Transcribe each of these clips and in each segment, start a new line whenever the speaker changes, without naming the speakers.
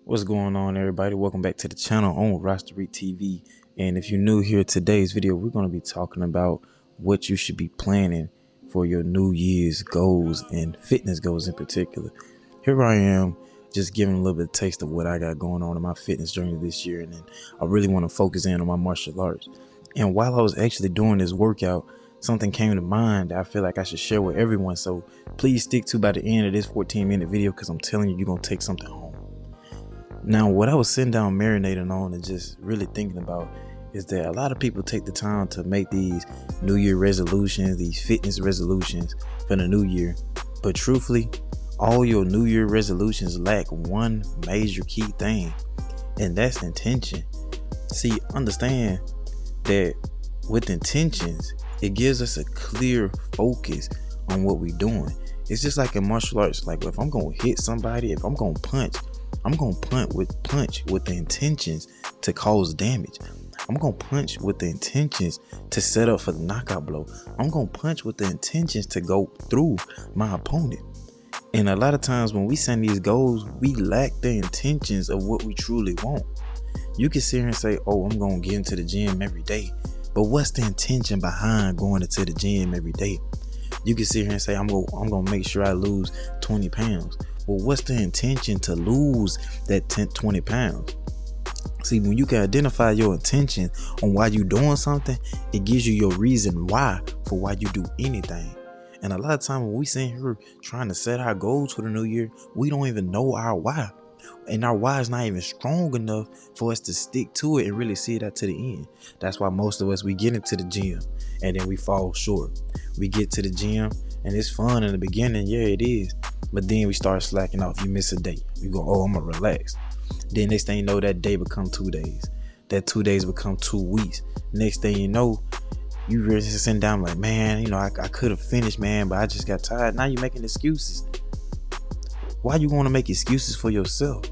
What's going on, everybody? Welcome back to the channel on Rostery TV. And if you're new here, today's video, we're going to be talking about what you should be planning for your New Year's goals and fitness goals in particular. Here I am, just giving a little bit of taste of what I got going on in my fitness journey this year. And then I really want to focus in on my martial arts. And while I was actually doing this workout, something came to mind that I feel like I should share with everyone. So please stick to by the end of this 14-minute video, because I'm telling you, you're going to take something home. Now, what I was sitting down marinating on and just really thinking about is that a lot of people take the time to make these New Year resolutions, these fitness resolutions for the new year. But truthfully, all your New Year resolutions lack one major key thing, and that's intention. See, understand that with intentions, it gives us a clear focus on what we're doing. It's just like in martial arts. Like, if I'm going to hit somebody, if I'm going to punch, I'm going to punch with the intentions to cause damage. I'm going to punch with the intentions to set up for the knockout blow. I'm going to punch with the intentions to go through my opponent. And a lot of times when we set these goals, we lack the intentions of what we truly want. You can sit here and say, oh, I'm going to get into the gym every day. But what's the intention behind going into the gym every day? You can sit here and say, I'm going to make sure I lose 20 pounds. Well, what's the intention to lose that 20 pounds? See, when you can identify your intention on why you're doing something, it gives you your reason why for why you do anything. And a lot of times when we sit here trying to set our goals for the new year, we don't even know our why. And our why is not even strong enough for us to stick to it and really see it out to the end. That's why most of us, we get into the gym and then we fall short. We get to the gym and it's fun in the beginning. Yeah, it is. But then we start slacking off. You miss a day. You go, oh, I'm going to relax. Then next thing you know, that day become 2 days. That 2 days become 2 weeks. Next thing you know, you really sitting down like, man, I could have finished, man, but I just got tired. Now you're making excuses. Why you want to make excuses for yourself?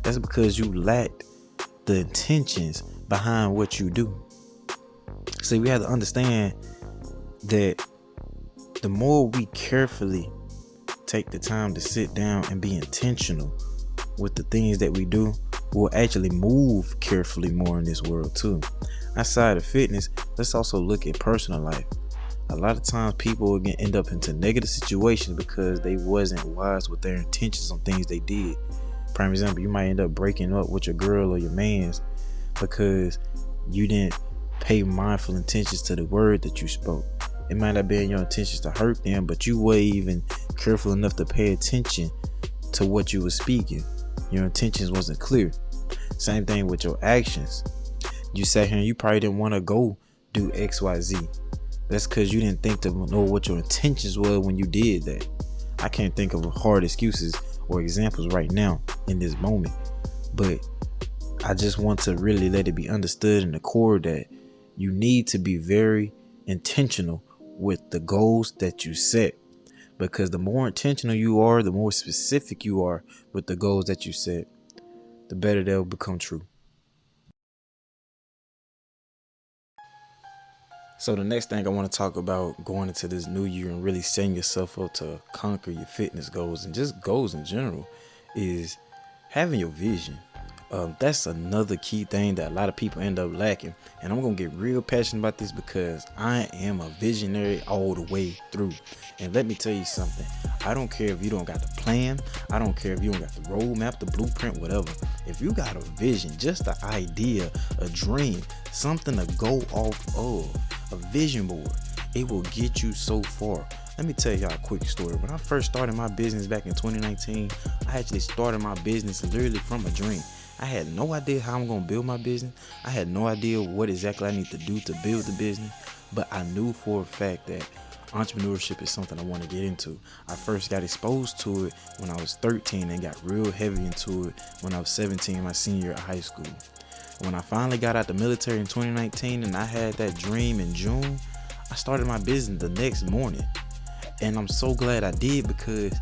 That's because you lacked the intentions behind what you do. See, we have to understand that the more we carefully take the time to sit down and be intentional with the things that we do, we'll actually move carefully more in this world too. Outside of fitness, let's also look at personal life. A lot of times people end up into negative situations because they wasn't wise with their intentions on things they did. Prime example, you might end up breaking up with your girl or your man's because you didn't pay mindful intentions to the word that you spoke. It might not be in your intentions to hurt them, but you weren't even careful enough to pay attention to what you were speaking. Your intentions wasn't clear. Same thing with your actions. You sat here and you probably didn't want to go do XYZ. That's because you didn't think to know what your intentions were when you did that. I can't think of hard excuses or examples right now in this moment, but I just want to really let it be understood in the core that you need to be very intentional with the goals that you set, because the more intentional you are, the more specific you are with the goals that you set, the better they'll become true. So the next thing I want to talk about going into this new year and really setting yourself up to conquer your fitness goals and just goals in general is having your vision. That's another key thing that a lot of people end up lacking. And I'm going to get real passionate about this because I am a visionary all the way through. And let me tell you something. I don't care if you don't got the plan. I don't care if you don't got the roadmap, the blueprint, whatever. If you got a vision, just the idea, a dream, something to go off of, a vision board, it will get you so far. Let me tell y'all a quick story. When I first started my business back in 2019, I actually started my business literally from a dream. I had no idea how I'm going to build my business. I had no idea what exactly I need to do to build the business, but I knew for a fact that entrepreneurship is something I want to get into. I first got exposed to it when I was 13 and got real heavy into it when I was 17, my senior year of high school. When I finally got out the military in 2019 and I had that dream in June, I started my business the next morning. And I'm so glad I did, because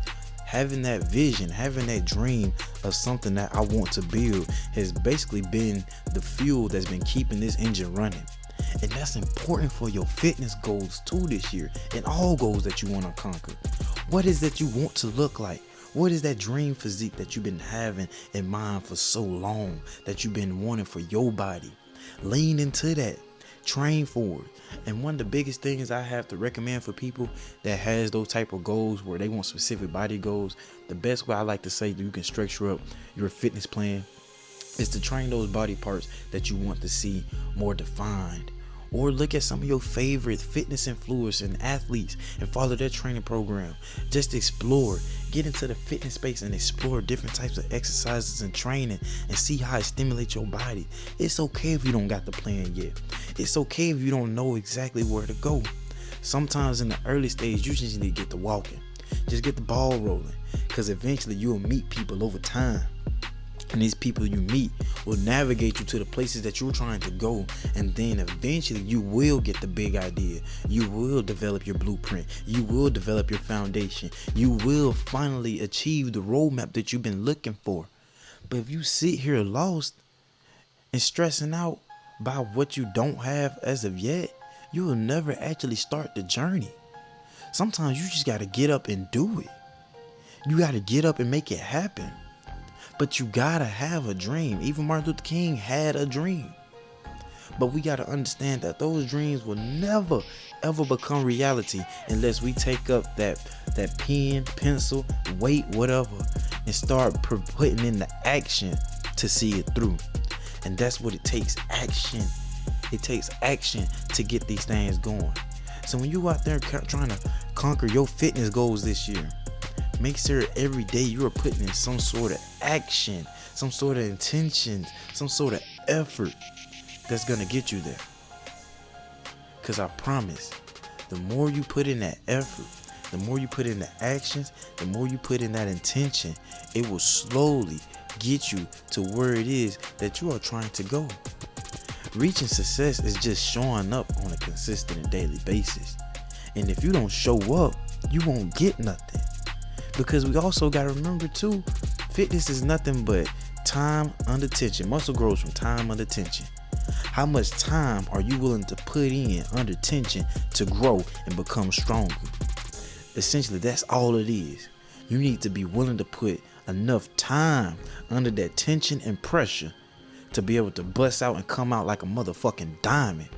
having that vision, having that dream of something that I want to build has basically been the fuel that's been keeping this engine running. And that's important for your fitness goals too this year, and all goals that you want to conquer. What is it you want to look like? What is that dream physique that you've been having in mind for so long, that you've been wanting for your body? Lean into that. Train for it. And one of the biggest things I have to recommend for people that has those type of goals where they want specific body goals, the best way I like to say that you can structure up your fitness plan is to train those body parts that you want to see more defined. Or look at some of your favorite fitness influencers and athletes and follow their training program. Just explore, get into the fitness space and explore different types of exercises and training and see how it stimulates your body. It's okay if you don't got the plan yet. It's okay if you don't know exactly where to go. Sometimes in the early stage, you just need to get to walking. Just get the ball rolling, because eventually you'll meet people over time. And these people you meet will navigate you to the places that you're trying to go. And then eventually you will get the big idea. You will develop your blueprint. You will develop your foundation. You will finally achieve the roadmap that you've been looking for. But if you sit here lost and stressing out by what you don't have as of yet, you will never actually start the journey. Sometimes you just got to get up and do it. You got to get up and make it happen. But you gotta have a dream. Even Martin Luther King had a dream. But we gotta understand that those dreams will never ever become reality unless we take up that pen, pencil, weight, whatever, and start putting in the action to see it through. And that's what it takes, action. It takes action to get these things going. So when you out there trying to conquer your fitness goals this year, make sure every day you are putting in some sort of action, some sort of intentions, some sort of effort that's going to get you there. Because I promise, the more you put in that effort, the more you put in the actions, the more you put in that intention, it will slowly get you to where it is that you are trying to go. Reaching success is just showing up on a consistent and daily basis. And if you don't show up, you won't get nothing. Because we also got to remember too, fitness is nothing but time under tension. Muscle grows from time under tension. How much time are you willing to put in under tension to grow and become stronger? Essentially, that's all it is. You need to be willing to put enough time under that tension and pressure to be able to bust out and come out like a motherfucking diamond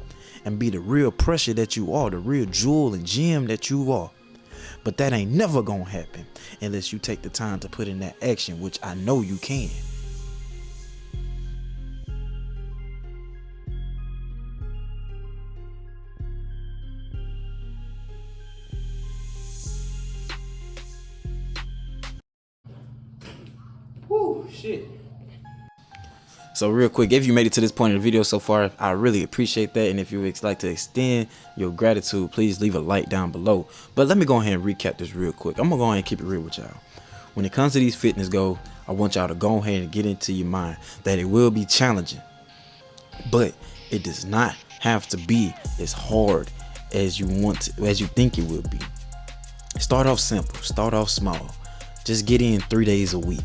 and be the real pressure that you are, the real jewel and gem that you are. But that ain't never gonna happen unless you take the time to put in that action, which I know you can. Whoo, shit. So real quick, if you made it to this point in the video so far, I really appreciate that. And if you would like to extend your gratitude, please leave a like down below. But let me go ahead and recap this real quick. I'm gonna go ahead and keep it real with y'all. When it comes to these fitness goals, I want y'all to go ahead and get into your mind that it will be challenging, but it does not have to be as hard as you think it will be. Start off simple, start off small. Just get in 3 days a week.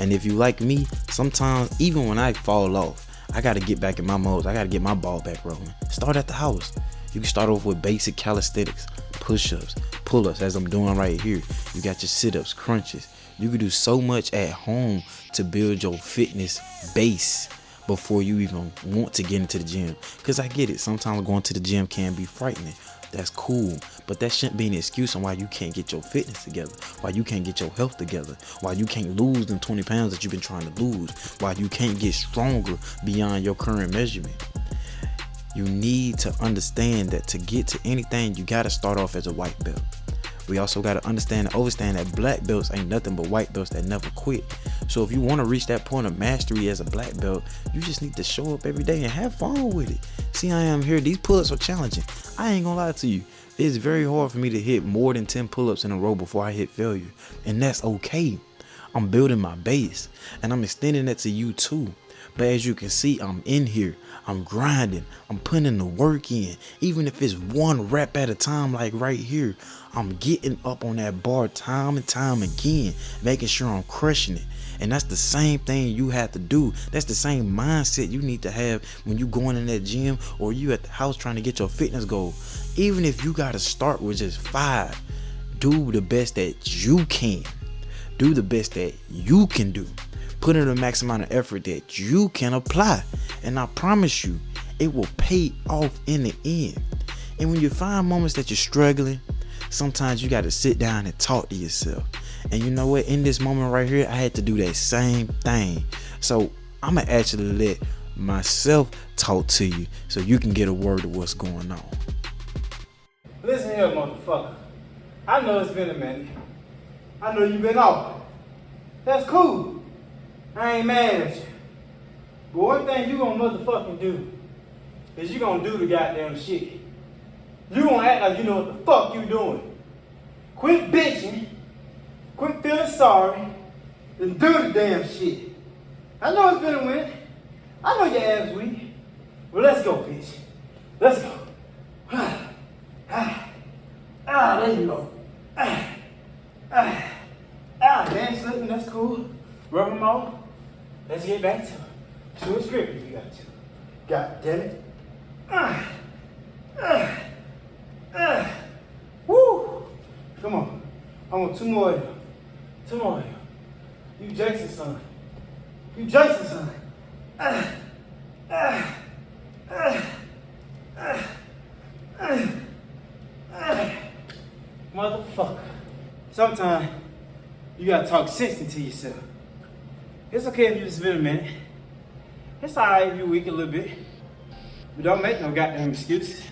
And if you like me, sometimes even when I fall off, I got to get back in my modes. I got to get my ball back rolling. Start at the house. You can start off with basic calisthenics, push-ups, pull-ups, as I'm doing right here. You got your sit-ups, crunches. You can do so much at home to build your fitness base before you even want to get into the gym. Because I get it. Sometimes going to the gym can be frightening. That's cool, but that shouldn't be an excuse on why you can't get your fitness together, why you can't get your health together, why you can't lose them 20 pounds that you've been trying to lose, why you can't get stronger beyond your current measurement. You need to understand that to get to anything, you got to start off as a white belt. We also got to understand and understand that black belts ain't nothing but white belts that never quit. So if you want to reach that point of mastery as a black belt, you just need to show up every day and have fun with it. See, I am here. These pull-ups are challenging. I ain't gonna lie to you. It's very hard for me to hit more than 10 pull-ups in a row before I hit failure. And that's okay. I'm building my base and I'm extending that to you too. But as you can see, I'm in here. I'm grinding. I'm putting the work in. Even if it's one rep at a time, like right here, I'm getting up on that bar time and time again, making sure I'm crushing it. And that's the same thing you have to do. That's the same mindset you need to have when you going in that gym or you at the house trying to get your fitness goal. Even if you got to start with just 5, do the best that you can. Do the best that you can do. Put in the max amount of effort that you can apply. And I promise you, it will pay off in the end. And when you find moments that you're struggling, sometimes you got to sit down and talk to yourself. And you know what? In this moment right here, I had to do that same thing. So I'm going to actually let myself talk to you so you can get a word of what's going on.
Listen here, motherfucker. I know it's been a minute. I know you've been off. That's cool. I ain't mad at you. But one thing you gonna motherfucking do is you gonna do the goddamn shit. You gonna act like you know what the fuck you doing. Quit bitching, quit feeling sorry, and do the damn shit. I know it's been a minute. I know your ass weak. Well, let's go, bitch. Let's go. There you go. Man, slipping, that's cool. Rub them off. Let's get back to a script if you got to. God damn it. Woo! Come on. I want two more of you. Two more of you. You Jason, son. You Jason, son. Motherfucker. Sometimes you gotta talk sense into yourself. It's okay if you just been a minute. It's alright if you weak a little bit. But don't make no goddamn excuses.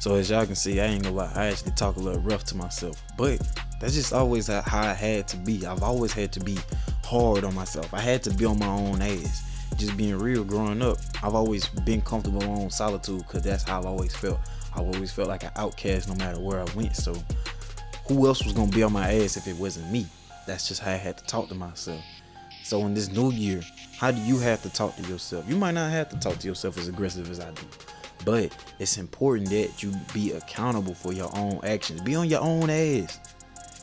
So as y'all can see, I ain't gonna lie, I actually talk a little rough to myself. But that's just always how I had to be. I've always had to be hard on myself. I had to be on my own ass. Just being real, growing up, I've always been comfortable in my own solitude because that's how I've always felt. I've always felt like an outcast no matter where I went. So who else was gonna be on my ass if it wasn't me? That's just how I had to talk to myself. So in this new year, how do you have to talk to yourself? You might not have to talk to yourself as aggressive as I do, but it's important that you be accountable for your own actions. Be on your own ass,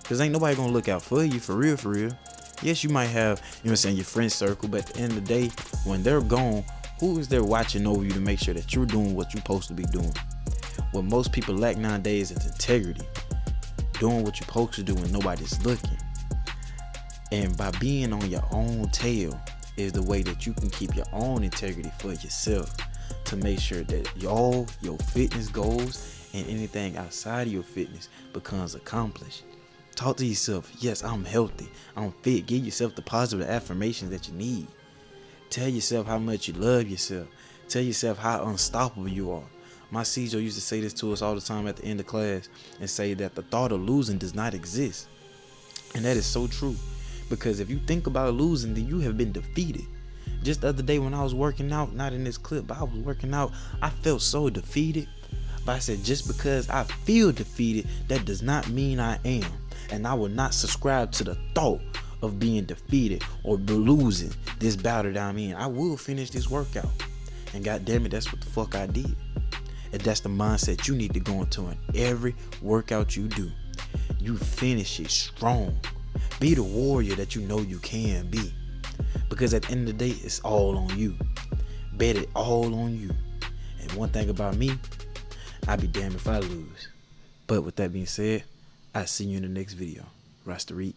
because ain't nobody gonna look out for you, for real, for real. Yes, you might have, you know what I'm saying, your friend circle, but at the end of the day, when they're gone, who is there watching over you to make sure that you're doing what you're supposed to be doing? What most people lack nowadays is integrity. Doing what you're supposed to do when nobody's looking. And by being on your own tail is the way that you can keep your own integrity for yourself, to make sure that all your fitness goals and anything outside of your fitness becomes accomplished. Talk to yourself. Yes, I'm healthy. I'm fit. Give yourself the positive affirmations that you need. Tell yourself how much you love yourself. Tell yourself how unstoppable you are. My CJ used to say this to us all the time at the end of class and say that the thought of losing does not exist. And that is so true. Because if you think about losing, then you have been defeated. Just the other day when I was working out, not in this clip, but I was working out, I felt so defeated. But I said, just because I feel defeated, that does not mean I am. And I will not subscribe to the thought of being defeated or losing this battle that I'm in. I will finish this workout. And God damn it, that's what the fuck I did. And that's the mindset you need to go into in every workout you do. You finish it strong. Be the warrior that you know you can be. Because at the end of the day, it's all on you. Bet it all on you. And one thing about me, I'd be damned if I lose. But with that being said, I'll see you in the next video. Rastariq.